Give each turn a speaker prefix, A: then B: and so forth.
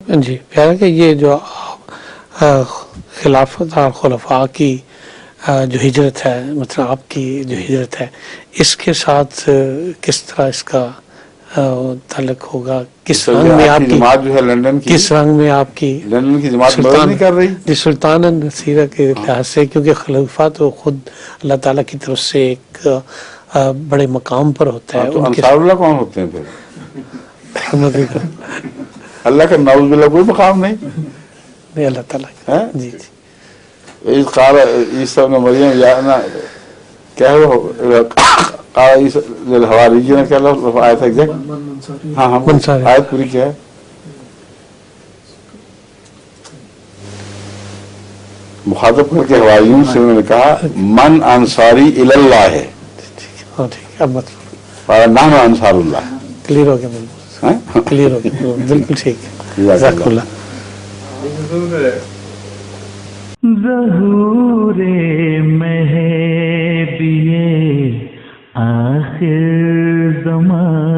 A: جی پیارا کہ یہ جو خلافت اور خلفاء کی جو ہجرت ہے، مطلب آپ کی جو ہجرت ہے، اس کے ساتھ کس طرح اس کا تعلق ہوگا؟ کس رنگ میں آپ کی
B: جماعت جو ہے لندن کی،
A: کس رنگ میں آپ کی
B: لندن کی جماعت مدد نہیں کر رہی
A: جی سلطان نصیرہ کے لحاظ سے، کیونکہ خلیفہ تو خود اللہ تعالیٰ کی طرف سے ایک بڑے مقام پر ہوتا ہے.
B: تو انصار اللہ کون ہوتے ہیں پھر؟ اللہ کا نعوذ باللہ کوئی مقام نہیں.
A: اللہ تعالیٰ جی جی
B: اس قال عیسیٰ ابن مریم یا نا کیا ہے وہ قال عیسیٰ للحواریین کیا لفظ آیت ہے؟ ہاں ہاں آیت پوری کیا ہے؟ مخاطب کر کے حواریون سے انہوں نے کہا من انصاری اللہ ہے، نحن انصار اللہ.
A: کلیئر ہو گیا، کلیئر ہو گیا، بالکل ٹھیک ہے. جزاک اللہ.
C: ظہور مہدی آخر زمان